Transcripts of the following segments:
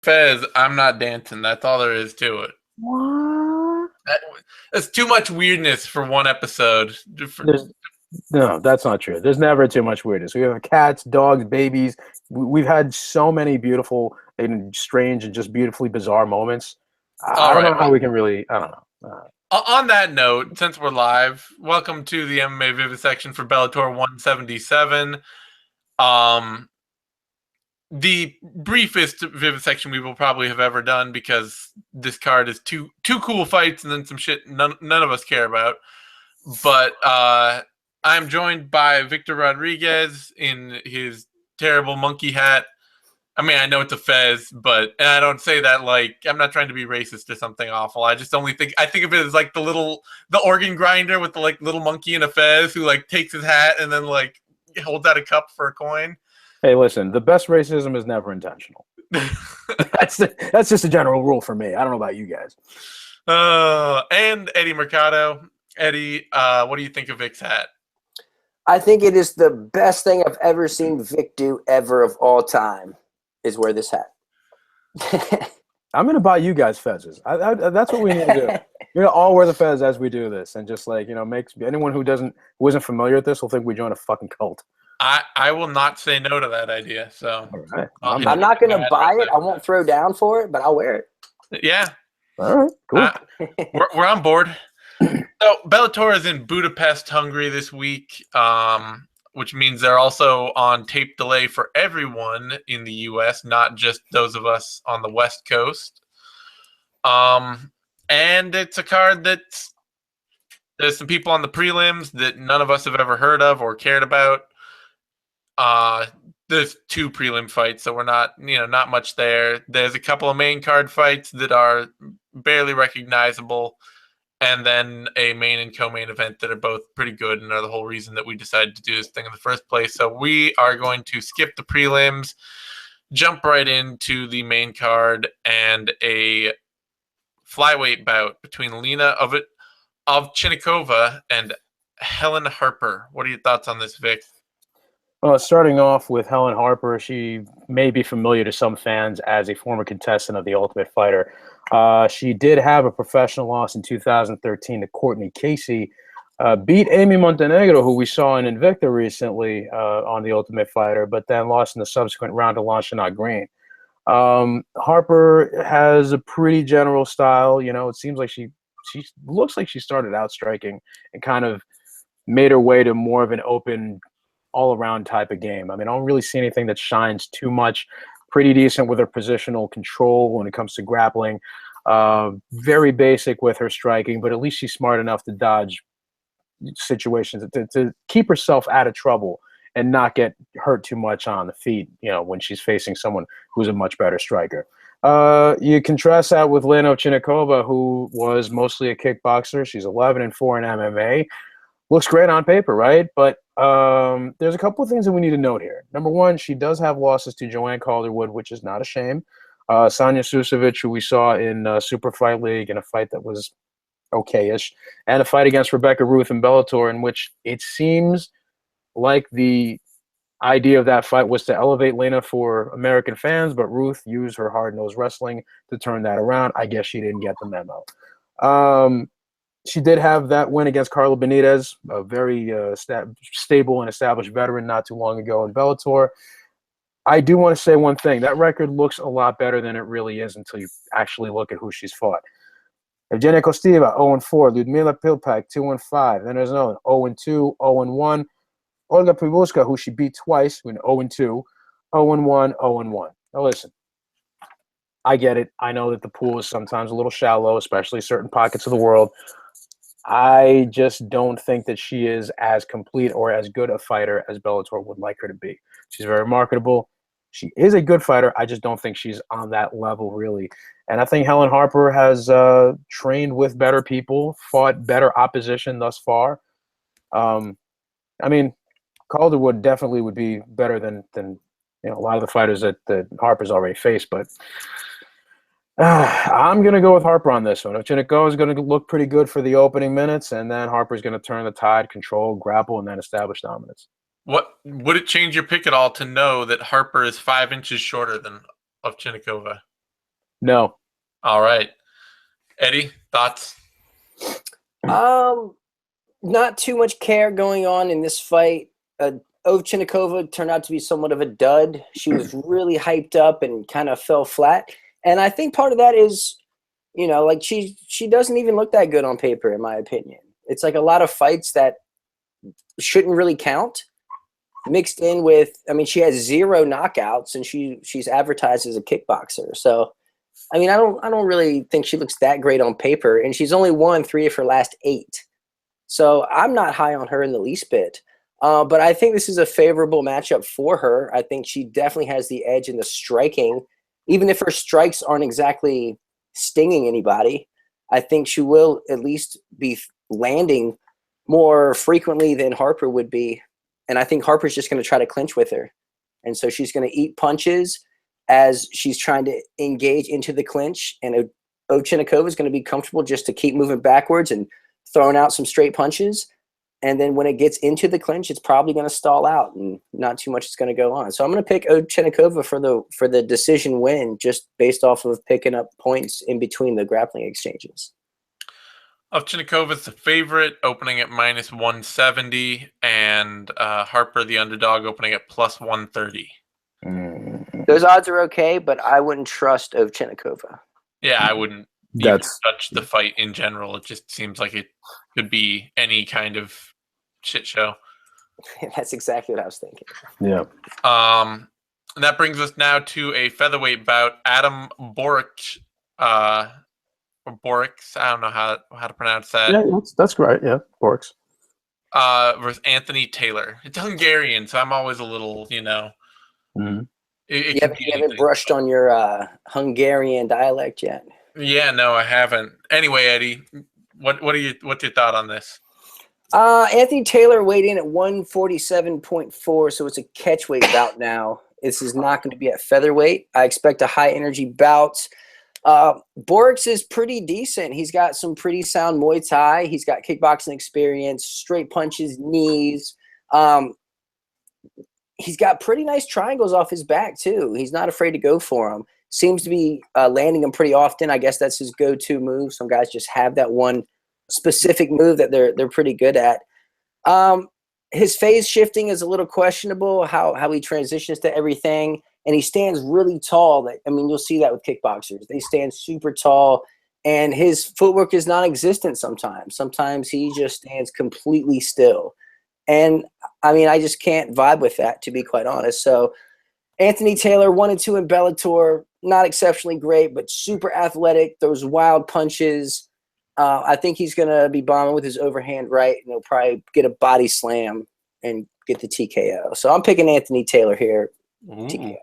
Fez, I'm not dancing. That's all there is to it. What? That's too much weirdness for one episode. There's no, that's not true. There's never too much weirdness. We have cats, dogs, babies. We've had so many beautiful and strange and just beautifully bizarre moments. I All don't right. know how we can really. I don't know. On that note, since we're live, welcome to the MMA Vivisection for Bellator 177. Um, the briefest vivisection we will probably have ever done because this card is two cool fights and then some shit none of us care about. But I'm joined by Victor Rodriguez in his terrible monkey hat. I mean, I know it's a fez, but and I don't say that like I'm not trying to be racist or something awful. I just only think I think of it as like the organ grinder with the like little monkey in a fez who like takes his hat and then like holds out a cup for a coin. Hey, listen. The best racism is never intentional. That's just a general rule for me. I don't know about you guys. And Eddie Mercado. Eddie, what do you think of Vic's hat? I think it is the best thing I've ever seen Vic do ever of all time is wear this hat. I'm gonna buy you guys fezzes. That's what we need to do. We're gonna all wear the fez as we do this, and just like makes anyone who isn't familiar with this will think we joined a fucking cult. I will not say no to that idea. So all right. I'm not gonna buy it. I won't throw down for it, but I'll wear it. Yeah. All right. Cool. We're on board. So Bellator is in Budapest, Hungary this week, which means they're also on tape delay for everyone in the U.S., not just those of us on the West Coast. And it's a card that's there's some people on the prelims that none of us have ever heard of or cared about. There's two prelim fights, so we're not much there. There's a couple of main card fights that are barely recognizable, and then a main and co-main event that are both pretty good and are the whole reason that we decided to do this thing in the first place. So we are going to skip the prelims, jump right into the main card and a flyweight bout between Lena Ovchinnikova and Helen Harper. What are your thoughts on this, Vic? Well, starting off with Helen Harper, she may be familiar to some fans as a former contestant of The Ultimate Fighter. She did have a professional loss in 2013 to Courtney Casey, beat Amy Montenegro, who we saw in Invicta recently on The Ultimate Fighter, but then lost in the subsequent round to Lanchana Green. Harper has a pretty general style. It seems like she looks like she started out striking and kind of made her way to more of an open all-around type of game. I mean, I don't really see anything that shines too much. Pretty decent with her positional control when it comes to grappling. Very basic with her striking, but at least she's smart enough to dodge situations, to keep herself out of trouble and not get hurt too much on the feet, when she's facing someone who's a much better striker. You contrast that with Lena Ovchinnikova, who was mostly a kickboxer. She's 11-4 in MMA. Looks great on paper, right? But there's a couple of things that we need to note here. Number one, she does have losses to Joanne Calderwood, which is not a shame. Sonia Susovic, who we saw in Super Fight League in a fight that was okay-ish, and a fight against Rebecca Ruth in Bellator, in which it seems like the idea of that fight was to elevate Lena for American fans, but Ruth used her hard-nosed wrestling to turn that around. I guess she didn't get the memo. She did have that win against Carla Benitez, a very stable and established veteran not too long ago in Bellator. I do want to say one thing. That record looks a lot better than it really is until you actually look at who she's fought. Evgenia Kostiva, 0-4. Ludmila Pilpak, 2-5. Then there's another 0-2, 0-1. Olga Pivuska, who she beat twice, went 0-2, 0-1, 0-1. Now listen, I get it. I know that the pool is sometimes a little shallow, especially certain pockets of the world. I just don't think that she is as complete or as good a fighter as Bellator would like her to be. She's very marketable. She is a good fighter. I just don't think she's on that level, really. And I think Helen Harper has trained with better people, fought better opposition thus far. I mean, Calderwood definitely would be better than a lot of the fighters that Harper's already faced, but I'm going to go with Harper on this one. Ovchinnikova is going to look pretty good for the opening minutes, and then Harper's going to turn the tide, control, grapple, and then establish dominance. What would it change your pick at all to know that Harper is 5 inches shorter than Ovchinnikova? No. All right. Eddie, thoughts? Not too much care going on in this fight. Ovchinnikova turned out to be somewhat of a dud. She was really hyped up and kind of fell flat. And I think part of that is, like she doesn't even look that good on paper, in my opinion. It's like a lot of fights that shouldn't really count mixed in with, I mean, she has 0 knockouts and she's advertised as a kickboxer. So, I mean, I don't really think she looks that great on paper, and she's only won 3 of her last 8. So I'm not high on her in the least bit. But I think this is a favorable matchup for her. I think she definitely has the edge in the striking. Even if her strikes aren't exactly stinging anybody, I think she will at least be landing more frequently than Harper would be. And I think Harper's just going to try to clinch with her. And so she's going to eat punches as she's trying to engage into the clinch. And Ovchinnikova is going to be comfortable just to keep moving backwards and throwing out some straight punches. And then when it gets into the clinch, it's probably going to stall out and not too much is going to go on. So I'm going to pick Ovchinnikova for the decision win, just based off of picking up points in between the grappling exchanges. Ovchinnikova is the favorite, opening at -170, and Harper, the underdog, opening at +130. Those odds are okay, but I wouldn't trust Ovchinnikova. Yeah, I wouldn't even touch the fight in general. It just seems like it could be any kind of shit show. That's exactly what I was thinking. Yeah. And that brings us now to a featherweight bout. Adam Borics, or Borics, I don't know how to pronounce that. Yeah, that's right. Yeah, Borics. Versus Anthony Taylor. It's Hungarian, so I'm always a little, Mm-hmm. You haven't brushed on your Hungarian dialect yet. Yeah, no, I haven't. Anyway, Eddie, what's your thought on this? Anthony Taylor weighed in at 147.4, so it's a catchweight bout now. This is not going to be at featherweight. I expect a high energy bout. Borics is pretty decent. He's got some pretty sound Muay Thai. He's got kickboxing experience, straight punches, knees. He's got pretty nice triangles off his back too. He's not afraid to go for them. Seems to be landing them pretty often. I guess that's his go-to move. Some guys just have that one specific move that they're pretty good at. His phase shifting is a little questionable, how he transitions to everything. And he stands really tall. You'll see that with kickboxers. They stand super tall, and his footwork is non-existent sometimes. Sometimes he just stands completely still. And, I just can't vibe with that, to be quite honest. So Anthony Taylor, 1-2 in Bellator, not exceptionally great, but super athletic, those wild punches. I think he's going to be bombing with his overhand right, and he'll probably get a body slam and get the TKO. So I'm picking Anthony Taylor here. TKO.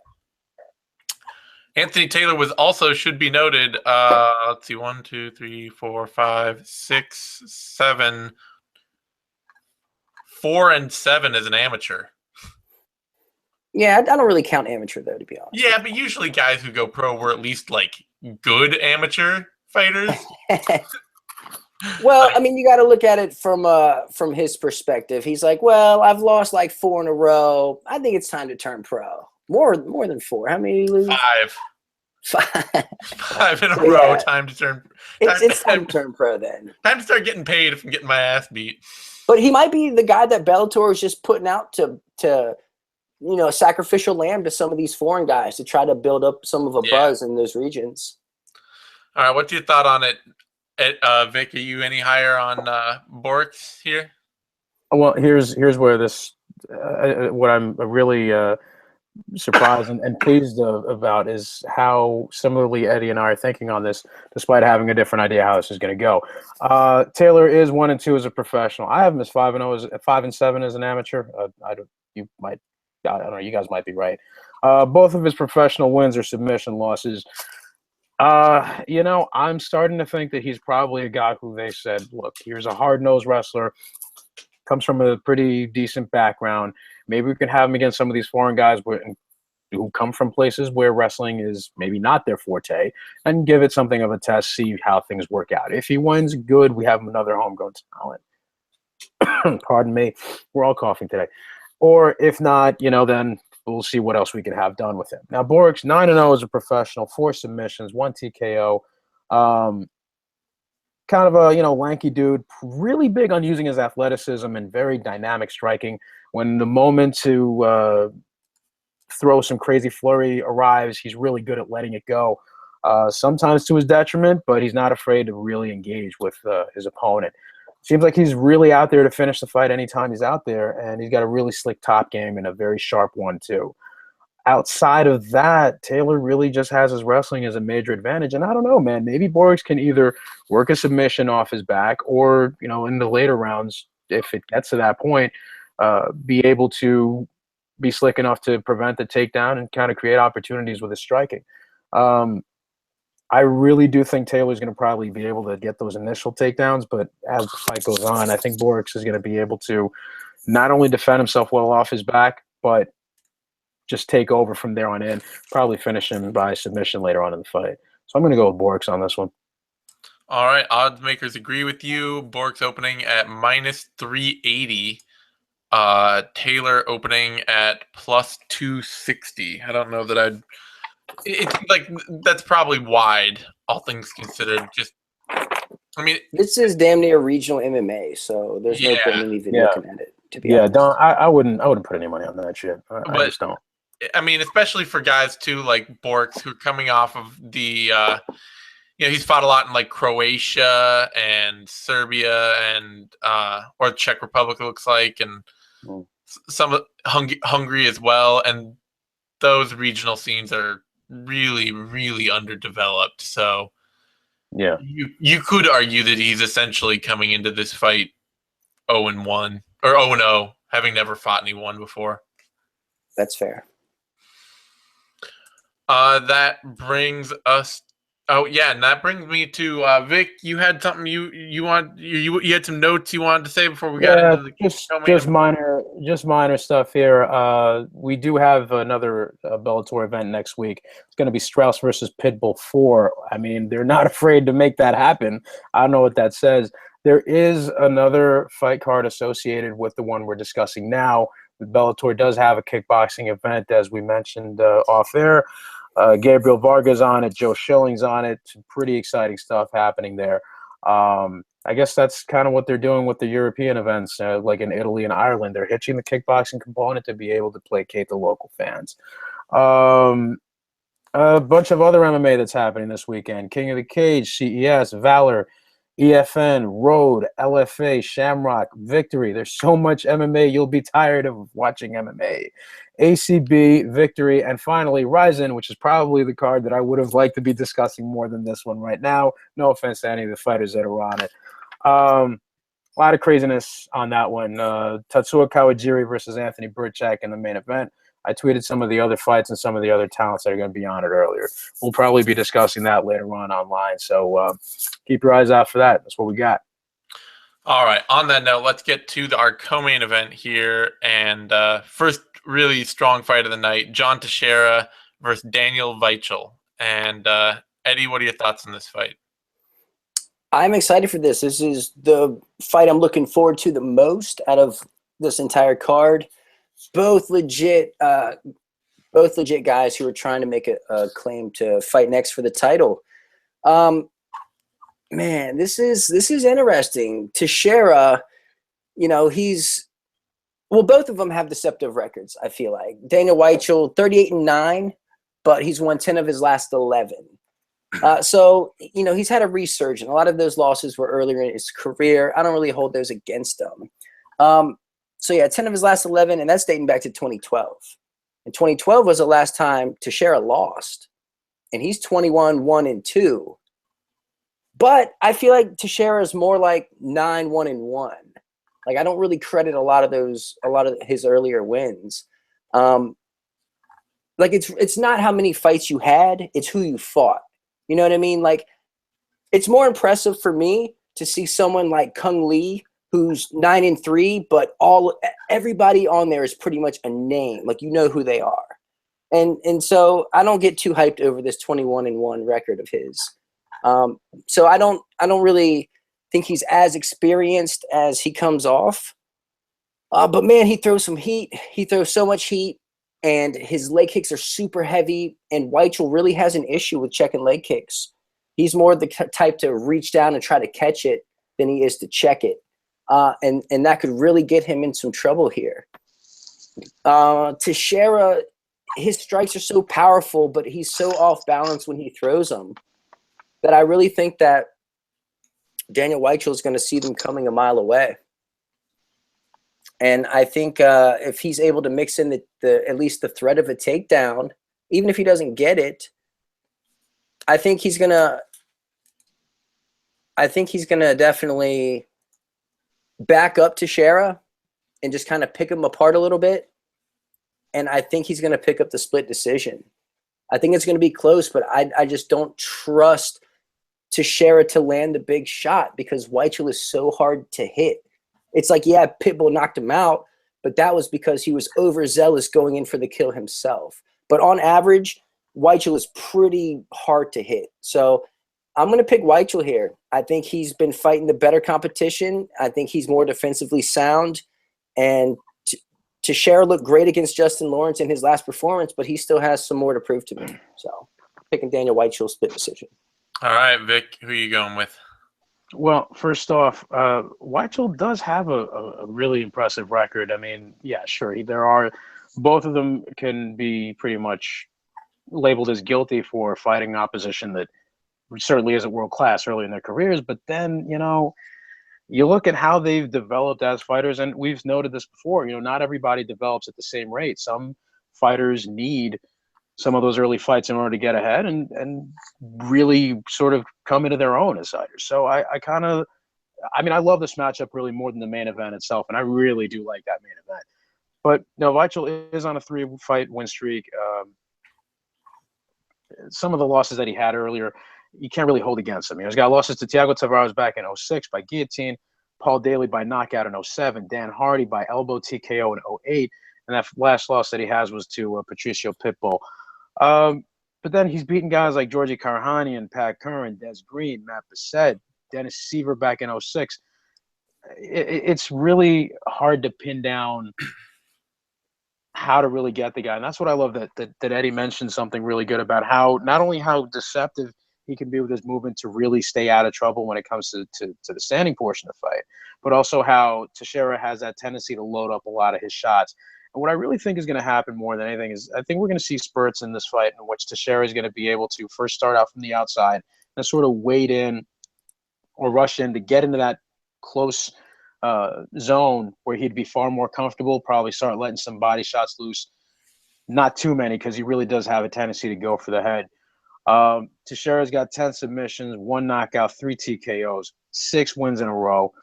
Anthony Taylor was also, should be noted, let's see, 1, 2, 3, 4, 5, 6, 7, 4 and 7 as an amateur. Yeah, I don't really count amateur, though, to be honest. Yeah, but usually guys who go pro were at least, good amateur fighters. Well, you got to look at it from his perspective. He's like, well, I've lost 4 in a row. I think it's time to turn pro. More than 4. How many did you lose? 5. 5 in a row. Time to turn. It's time to turn pro then. Time to start getting paid if I'm getting my ass beat. But he might be the guy that Bellator is just putting out to sacrificial lamb to some of these foreign guys to try to build up some of a buzz in those regions. All right, what's your thought on it, Vic? Are you any higher on Borics here? Well, here's where this what I'm really surprised and pleased about is how similarly Eddie and I are thinking on this, despite having a different idea how this is going to go. Taylor is 1-2 as a professional. I have him as 5-7 as an amateur. I don't know. You guys might be right. Both of his professional wins are submission losses. I'm starting to think that he's probably a guy who they said, look, here's a hard-nosed wrestler, comes from a pretty decent background. Maybe we can have him against some of these foreign guys who come from places where wrestling is maybe not their forte, and give it something of a test, see how things work out. If he wins, good. We have another homegrown talent. Pardon me. We're all coughing today. Or if not, then we'll see what else we can have done with him. Now, Borics, 9-0 as a professional, 4 submissions, 1 TKO. Kind of a, lanky dude, really big on using his athleticism and very dynamic striking. When the moment to throw some crazy flurry arrives, he's really good at letting it go. Sometimes to his detriment, but he's not afraid to really engage with his opponent. Seems like he's really out there to finish the fight anytime he's out there, and he's got a really slick top game and a very sharp one, too. Outside of that, Taylor really just has his wrestling as a major advantage. And I don't know, man, maybe Borics can either work a submission off his back or, in the later rounds, if it gets to that point, be able to be slick enough to prevent the takedown and kind of create opportunities with his striking. I really do think Taylor's going to probably be able to get those initial takedowns, but as the fight goes on, I think Borics is going to be able to not only defend himself well off his back, but just take over from there on in, probably finish him by submission later on in the fight. So I'm going to go with Borics on this one. All right, odds makers agree with you. Borics opening at -380. Taylor opening at +260. I don't know that it's like that's probably wide, all things considered. This is damn near regional MMA, so there's no point in even looking at it. To be honest. I wouldn't put any money on that shit. I just don't. Especially for guys too like Borics who are coming off of the, he's fought a lot in like Croatia and Serbia and or Czech Republic, it looks like, and some of Hungary as well. And those regional scenes are really, really underdeveloped. So yeah, you could argue that he's essentially coming into this fight 0-1 or 0-0, having never fought anyone before. That's fair. That brings us. Oh yeah, and that brings me to Vic. You had something you had some notes you wanted to say before we got into the just minor stuff here. We do have another Bellator event next week. It's going to be Strauss versus Pitbull 4. I mean, they're not afraid to make that happen. I don't know what that says. There is another fight card associated with the one we're discussing now. Bellator does have a kickboxing event, as we mentioned off air. Gabriel Vargas on it, Joe Schilling's on it. Some pretty exciting stuff happening there. I guess that's kind of what they're doing with the European events, like in Italy and Ireland. They're hitching the kickboxing component to be able to placate the local fans. A bunch of other MMA that's happening this weekend. King of the Cage, CES, Valor, EFN, Road, LFA, Shamrock, Victory. There's so much MMA, you'll be tired of watching MMA. ACB, Victory, and finally Ryzen, which is probably the card that I would have liked to be discussing more than this one right now. No offense to any of the fighters that are on it. A lot of craziness on that one. Tatsuya Kawajiri versus Anthony Burchak in the main event. I tweeted some of the other fights and some of the other talents that are going to be on it earlier. We'll probably be discussing that later on online. So keep your eyes out for that. That's what we got. All right. On that note, let's get to our co-main event here. And first really strong fight of the night, John Teixeira versus Daniel Vichel. And Eddie, what are your thoughts on this fight? I'm excited for this. This is the fight I'm looking forward to the most out of this entire card. Both legit guys who are trying to make a claim to fight next for the title. Man, this is interesting. Teixeira, both of them have deceptive records, I feel like. Daniel Weichel, 38-9, but he's won 10 of his last 11. So, he's had a resurgence. A lot of those losses were earlier in his career. I don't really hold those against him. So, yeah, 10 of his last 11, and that's dating back to 2012. And 2012 was the last time Teixeira lost. And he's 21-1-2. But I feel like Teixeira is more like 9-1-1. Like, I don't really credit a lot of his earlier wins. Like, it's not how many fights you had, it's who you fought. You know what I mean? Like, it's more impressive for me to see someone like Kung Lee, who's 9-3, but everybody on there is pretty much a name. Like, you know who they are. And so I don't get too hyped over this 21-1 record of his. So I don't really think he's as experienced as he comes off. But man, he throws some heat. He throws so much heat. and his leg kicks are super heavy, and Weichel really has an issue with checking leg kicks. He's more the type to reach down and try to catch it than he is to check it. And that could really get him in some trouble here. Teixeira, his strikes are so powerful, but he's so off balance when he throws them that I really think that Daniel Weichel is going to see them coming a mile away. And I think if he's able to mix in at least the threat of a takedown, even if he doesn't get it, I think he's gonna definitely back up Teixeira and just kind of pick him apart a little bit. And I think he's gonna pick up the split decision. I think it's gonna be close, but I just don't trust Teixeira to land the big shot because Weichel is so hard to hit. It's like, yeah, Pitbull knocked him out, but that was because he was overzealous going in for the kill himself. But on average, Weichel is pretty hard to hit. So I'm going to pick Weichel here. I think he's been fighting the better competition. I think he's more defensively sound. And Teixeira looked great against Justin Lawrence in his last performance, but he still has some more to prove to me. So picking Daniel Weichel split decision. All right, Vic, who are you going with? Well, first off, Weichel does have a really impressive record. I mean, yeah, sure. Both of them can be pretty much labeled as guilty for fighting opposition that certainly isn't world class early in their careers. But then, you look at how they've developed as fighters, and we've noted this before, not everybody develops at the same rate. Some fighters need some of those early fights in order to get ahead and really sort of come into their own as fighters. So I love this matchup really more than the main event itself, and I really do like that main event. But no, Vichel is on a 3-fight win streak. Some of the losses that he had earlier, you can't really hold against him. He's got losses to Thiago Tavares back in 2006 by guillotine, Paul Daly by knockout in 2007, Dan Hardy by elbow TKO in 2008, and that last loss that he has was to Patricio Pitbull. But then he's beaten guys like Georgie Karahanian, Pat Curran, Des Green, Matt Bissett, Dennis Seaver back in 2006. It's really hard to pin down how to really get the guy. And that's what I love that Eddie mentioned something really good about how not only how deceptive he can be with his movement to really stay out of trouble when it comes to the standing portion of the fight, but also how Teixeira has that tendency to load up a lot of his shots. And what I really think is going to happen more than anything is I think we're going to see spurts in this fight in which Teixeira is going to be able to first start out from the outside and sort of wade in or rush in to get into that close zone where he'd be far more comfortable, probably start letting some body shots loose. Not too many because he really does have a tendency to go for the head. Teixeira's got 10 submissions, 1 knockout, 3 TKOs, 6 wins in a row.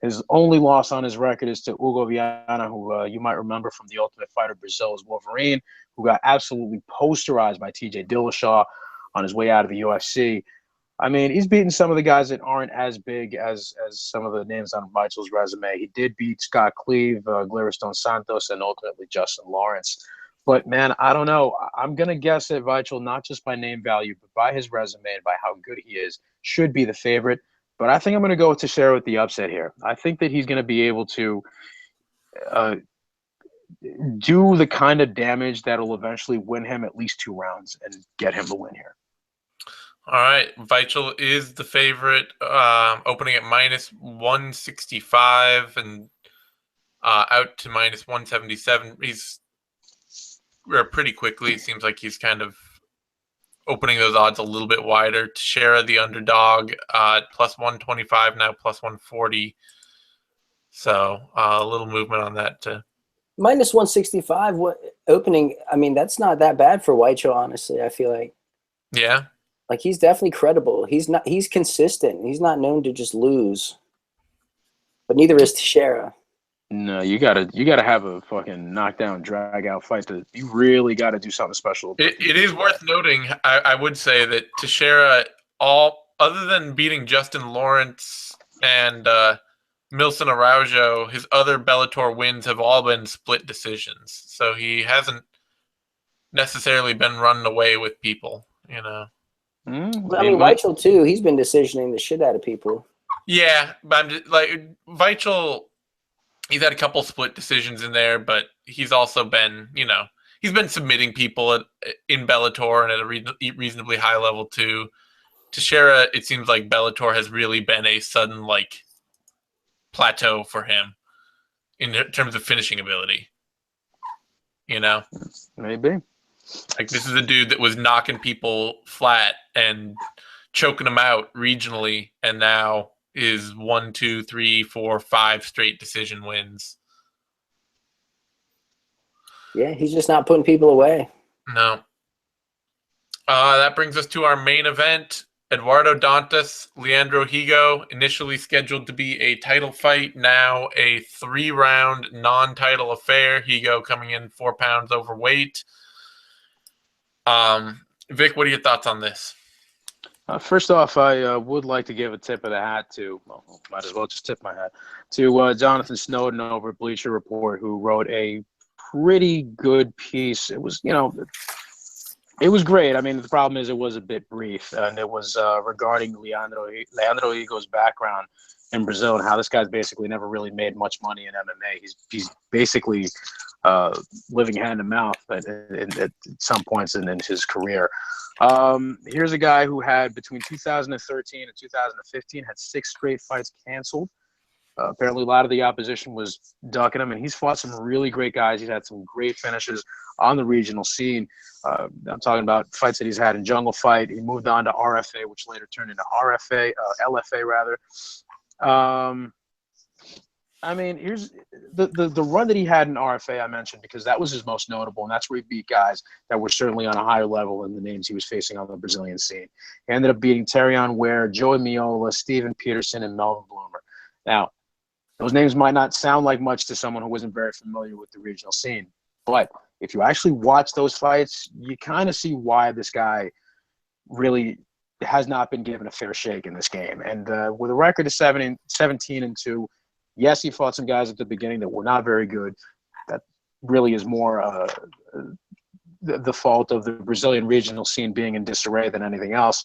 His only loss on his record is to Hugo Viana, who you might remember from The Ultimate Fighter Brazil's Wolverine, who got absolutely posterized by TJ Dillashaw on his way out of the UFC. I mean, he's beaten some of the guys that aren't as big as some of the names on Vichel's resume. He did beat Scott Cleave, Glaristone Santos, and ultimately Justin Lawrence. But, man, I don't know. I'm going to guess that Vichel, not just by name value, but by his resume and by how good he is, should be the favorite. But I think I'm going to go with Teixeira with the upset here. I think that he's going to be able to do the kind of damage that will eventually win him at least 2 rounds and get him the win here. All right. Vichel is the favorite, opening at minus 165 and out to minus 177. He's pretty quickly. It seems like he's kind of opening those odds a little bit wider. Teixeira, the underdog, plus 125, now plus 140. So a little movement on that too. Minus 165, what opening? I mean, that's not that bad for Weichel, honestly. I feel like. Yeah. Like he's definitely credible. He's consistent. He's not known to just lose. But neither is Teixeira. No, you gotta have a fucking knockdown, drag out fight. You really got to do something special. It is worth noting. I would say that Teixeira, other than beating Justin Lawrence and Milson Araujo, his other Bellator wins have all been split decisions. So he hasn't necessarily been running away with people, I mean, Vichel too. He's been decisioning the shit out of people. Yeah, but I'm just, like Vichel. He's had a couple split decisions in there, but he's also been, he's been submitting people in Bellator and at a reasonably high level too. Teixeira, it seems like Bellator has really been a sudden like plateau for him in terms of finishing ability. You know, Maybe. like this is a dude that was knocking people flat and choking them out regionally, and now is 1, 2, 3, 4, 5 straight decision wins. Yeah, he's just not putting people away. No. That brings us to our main event. Eduardo Dantas, Leandro Higo, initially scheduled to be a title fight, now a 3-round non-title affair. Higo coming in 4 pounds overweight. Vic, what are your thoughts on this? First off, I would like to give a tip of the hat to, well, might as well just tip my hat, to Jonathan Snowden over at Bleacher Report, who wrote a pretty good piece. It was, it was great. I mean, the problem is it was a bit brief, and it was regarding Leandro Higo's background in Brazil and how this guy's basically never really made much money in MMA. He's basically living hand to mouth at some points in his career. Here's a guy who had between 2013 and 2015 had 6 straight fights canceled. Apparently, a lot of the opposition was ducking him, and he's fought some really great guys. He's had some great finishes on the regional scene. I'm talking about fights that he's had in Jungle Fight. He moved on to RFA, which later turned into LFA rather. I mean, here's the run that he had in RFA I mentioned because that was his most notable, and that's where he beat guys that were certainly on a higher level than the names he was facing on the Brazilian scene. He ended up beating Terrion Ware, Joey Miola, Steven Peterson, and Melvin Bloomer. Now, those names might not sound like much to someone who wasn't very familiar with the regional scene, but if you actually watch those fights, you kind of see why this guy really has not been given a fair shake in this game. And with a record of 17-2, yes, he fought some guys at the beginning that were not very good. That really is more the fault of the Brazilian regional scene being in disarray than anything else.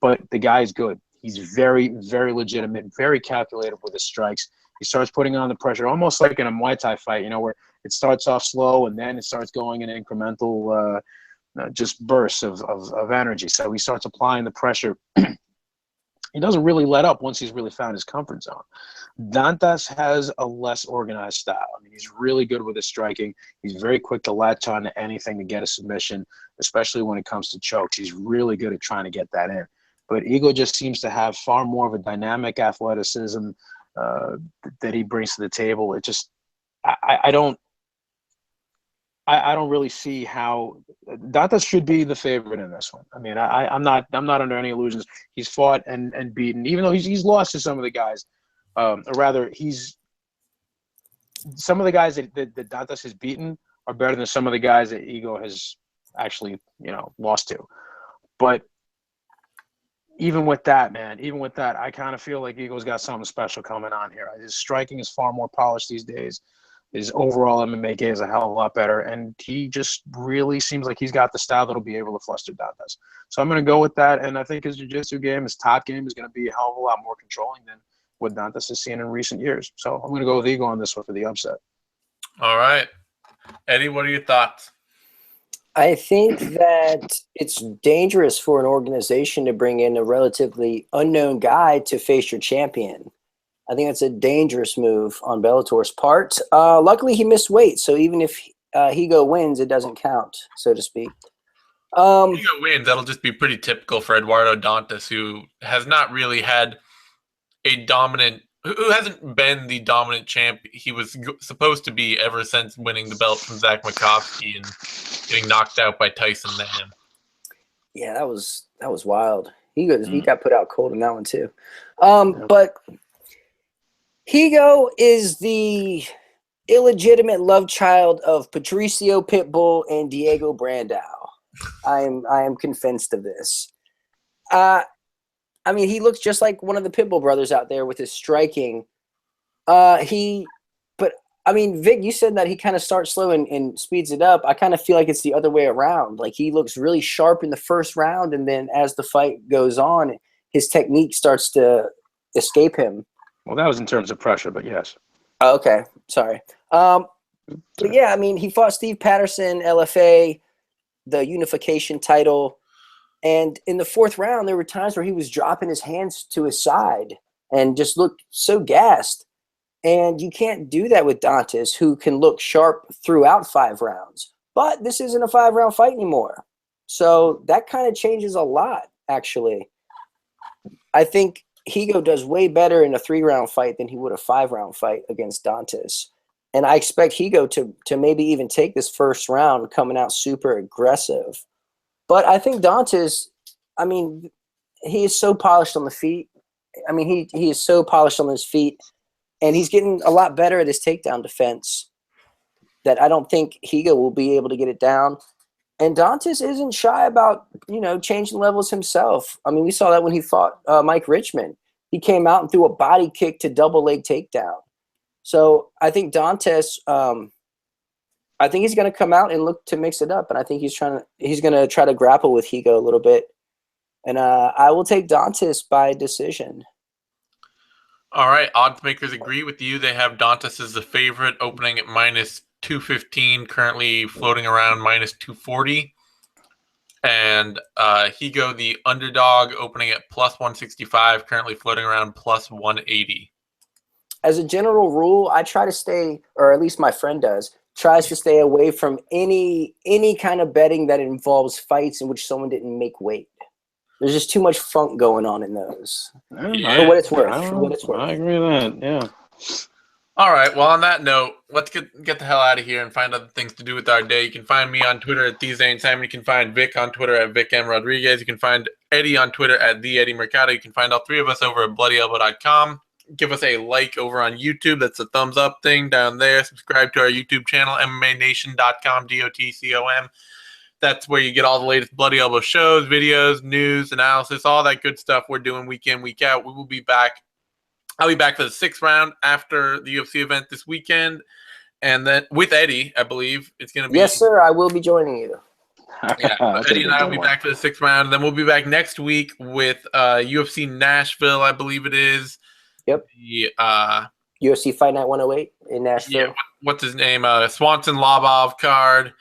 But the guy is good. He's very, very legitimate, very calculated with his strikes. He starts putting on the pressure, almost like in a Muay Thai fight, where it starts off slow and then it starts going in incremental just bursts of energy. So he starts applying the pressure. He doesn't really let up once he's really found his comfort zone. Dantas has a less organized style. I mean, he's really good with his striking. He's very quick to latch on to anything to get a submission, especially when it comes to chokes. He's really good at trying to get that in. But Higgo just seems to have far more of a dynamic athleticism that he brings to the table. It just, I don't really see how Dantas should be the favorite in this one. I mean, I'm not under any illusions. He's fought and beaten, even though he's lost to some of the guys. Or rather, some of the guys that Dantas has beaten are better than some of the guys that Higgo has actually, lost to. But even with that, I kind of feel like Higgo's got something special coming on here. His striking is far more polished these days. His overall MMA game is a hell of a lot better, and he just really seems like he's got the style that'll be able to fluster Dantas. So I'm going to go with that, and I think his jiu-jitsu game, his top game, is going to be a hell of a lot more controlling than what Dantas has seen in recent years. So I'm going to go with Higgo on this one for the upset. All right. Eddie, what are your thoughts? I think that it's dangerous for an organization to bring in a relatively unknown guy to face your champion. I think that's a dangerous move on Bellator's part. Luckily, he missed weight, so even if Higgo wins, it doesn't count, so to speak. Higgo wins. That'll just be pretty typical for Eduardo Dantas, who has not really had a dominant – who hasn't been the dominant champ he was supposed to be ever since winning the belt from Zach Makovsky and getting knocked out by Tyson Nam. Yeah, that was wild. He got put out cold in that one too. But Higgo is the illegitimate love child of Patricio Pitbull and Diego Brandao. I am convinced of this. I mean, he looks just like one of the Pitbull brothers out there with his striking. But I mean, Vic, you said that he kind of starts slow and speeds it up. I kind of feel like it's the other way around. Like he looks really sharp in the first round, and then as the fight goes on, his technique starts to escape him. Well, that was in terms of pressure, but yes. Okay, sorry. But yeah, I mean, he fought Steve Patterson, LFA, the unification title. And in the fourth round, there were times where he was dropping his hands to his side and just looked so gassed. And you can't do that with Dantas, who can look sharp throughout 5 rounds. But this isn't a 5-round fight anymore. So that kind of changes a lot, actually. I think Higo does way better in a 3-round fight than he would a 5-round fight against Dantas. And I expect Higo to maybe even take this first round coming out super aggressive. But I think Dantas, I mean, he is so polished on the feet. I mean, he is so polished on his feet. And he's getting a lot better at his takedown defense that I don't think Higo will be able to get it down. And Dantas isn't shy about, changing levels himself. I mean, we saw that when he fought Mike Richmond. He came out and threw a body kick to double leg takedown. So I think Dantas, I think he's going to come out and look to mix it up. And I think he's going to try to grapple with Higo a little bit. And I will take Dantas by decision. All right, odds makers agree with you. They have Dantas as the favorite, opening at minus 215, currently floating around minus 240. And Higo, the underdog, opening at plus 165, currently floating around plus 180. As a general rule, I try to stay, or at least my friend does, tries to stay away from any kind of betting that involves fights in which someone didn't make weight. There's just too much funk going on in those. Yeah, For what it's worth. I agree with that. Yeah. All right. Well, on that note, let's get the hell out of here and find other things to do with our day. You can find me on Twitter at TheZaneSimon. You can find Vic on Twitter at VicMRodriguez. You can find Eddie on Twitter at TheEddieMercado. You can find all 3 of us over at BloodyElbow.com. Give us a like over on YouTube. That's the thumbs up thing down there. Subscribe to our YouTube channel, MMANation.com, DOTCOM. That's where you get all the latest Bloody Elbow shows, videos, news, analysis, all that good stuff we're doing week in, week out. We will be back. I'll be back for the 6th round after the UFC event this weekend. And then with Eddie, I believe it's going to be. Yes, sir. I will be joining you. Yeah, Eddie and I will be back for the 6th round. And then we'll be back next week with UFC Nashville, I believe it is. Yep. The UFC Fight Night 108 in Nashville. Yeah, what's his name? Swanson Lobov card.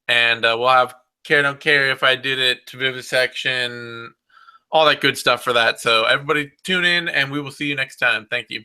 And we'll have Care Don't Care If I Did It to Vivisection, all that good stuff for that. So everybody tune in, and we will see you next time. Thank you.